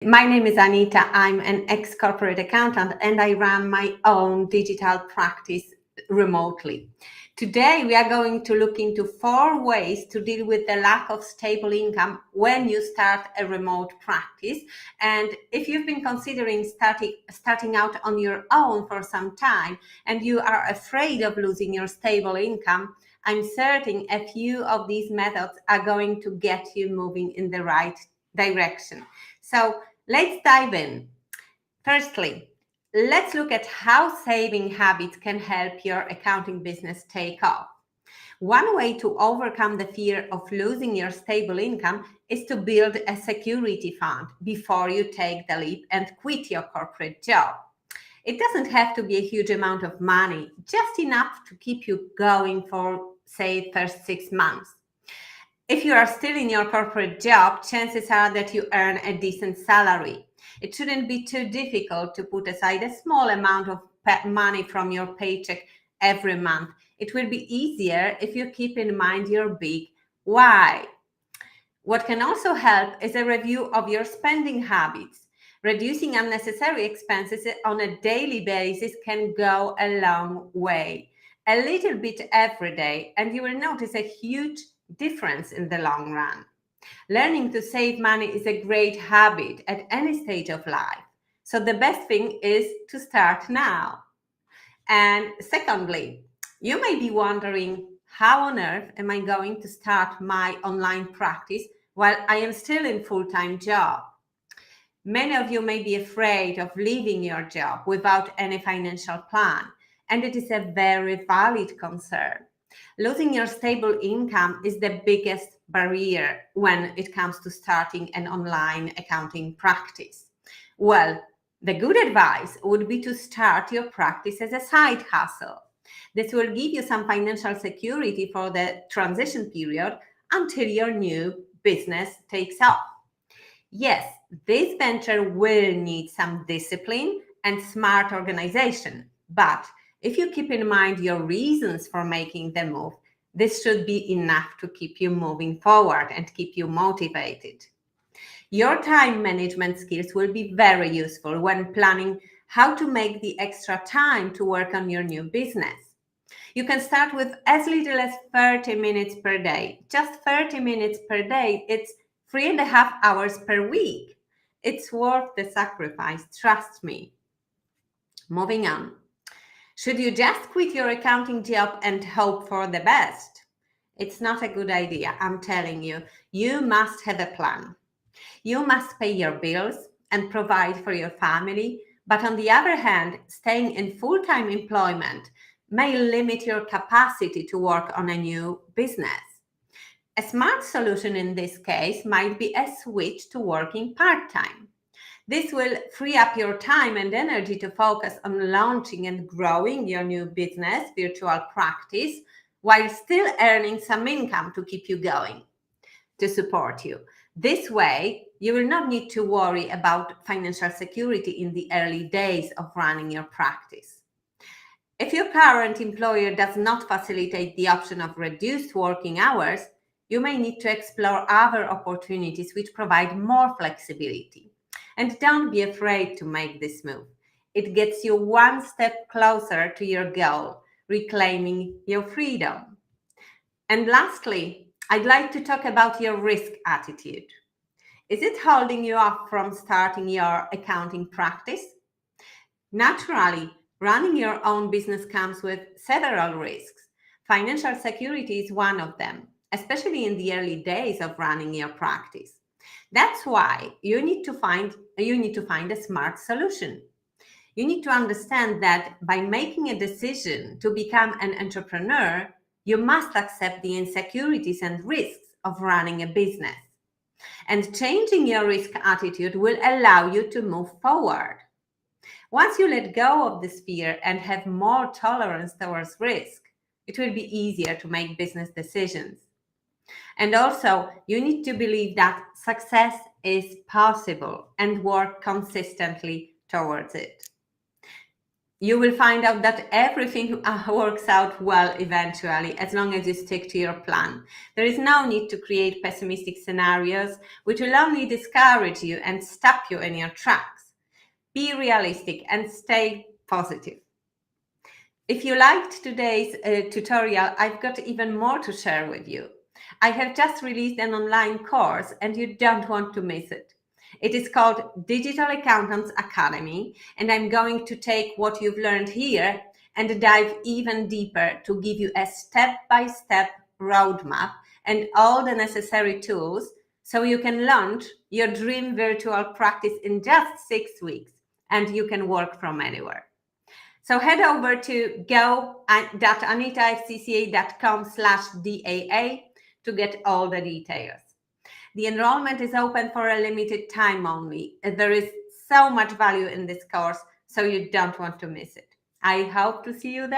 My name is Anita. I'm an ex-corporate accountant and I run my own digital practice remotely. Today, we are going to look into 4 ways to deal with the lack of stable income when you start a remote practice. And if you've been considering starting out on your own for some time and you are afraid of losing your stable income, I'm certain a few of these methods are going to get you moving in the right direction. So let's dive in. Firstly, let's look at how saving habits can help your accounting business take off. One way to overcome the fear of losing your stable income is to build a security fund before you take the leap and quit your corporate job. It doesn't have to be a huge amount of money, just enough to keep you going for, say, first 6 months. If you are still in your corporate job, chances are that you earn a decent salary. It shouldn't be too difficult to put aside a small amount of money from your paycheck every month. It will be easier if you keep in mind your big why. What can also help is a review of your spending habits. Reducing unnecessary expenses on a daily basis can go a long way. A little bit every day, and you will notice a huge difference in the long run. Learning to save money is a great habit at any stage of life. So the best thing is to start now. And secondly, you may be wondering, how on earth am I going to start my online practice while I am still in full-time job? Many of you may be afraid of leaving your job without any financial plan, and it is a very valid concern. Losing your stable income is the biggest barrier when it comes to starting an online accounting practice. Well, the good advice would be to start your practice as a side hustle. This will give you some financial security for the transition period until your new business takes off. Yes, this venture will need some discipline and smart organization, but if you keep in mind your reasons for making the move, this should be enough to keep you moving forward and keep you motivated. Your time management skills will be very useful when planning how to make the extra time to work on your new business. You can start with as little as 30 minutes per day. Just 30 minutes per day, it's 3.5 hours per week. It's worth the sacrifice, trust me. Moving on. Should you just quit your accounting job and hope for the best? It's not a good idea, I'm telling you. You must have a plan. You must pay your bills and provide for your family, but on the other hand, staying in full-time employment may limit your capacity to work on a new business. A smart solution in this case might be a switch to working part-time. This will free up your time and energy to focus on launching and growing your new business, virtual practice, while still earning some income to keep you going, to support you. This way, you will not need to worry about financial security in the early days of running your practice. If your current employer does not facilitate the option of reduced working hours, you may need to explore other opportunities which provide more flexibility. And don't be afraid to make this move. It gets you one step closer to your goal, reclaiming your freedom. And lastly, I'd like to talk about your risk attitude. Is it holding you up from starting your accounting practice? Naturally, running your own business comes with several risks. Financial security is one of them, especially in the early days of running your practice. That's why you need to find a smart solution. You need to understand that by making a decision to become an entrepreneur, you must accept the insecurities and risks of running a business. And changing your risk attitude will allow you to move forward. Once you let go of this fear and have more tolerance towards risk, it will be easier to make business decisions. And also, you need to believe that success is possible and work consistently towards it. You will find out that everything works out well eventually, as long as you stick to your plan. There is no need to create pessimistic scenarios, which will only discourage you and stop you in your tracks. Be realistic and stay positive. If you liked today's tutorial, I've got even more to share with you. I have just released an online course and you don't want to miss it. It is called Digital Accountants Academy, and I'm going to take what you've learned here and dive even deeper to give you a step-by-step roadmap and all the necessary tools so you can launch your dream virtual practice in just 6 weeks and you can work from anywhere. So head over to go.anitafcca.com/DAA to get all the details. The enrollment is open for a limited time only. There is so much value in this course, so you don't want to miss it. I hope to see you there.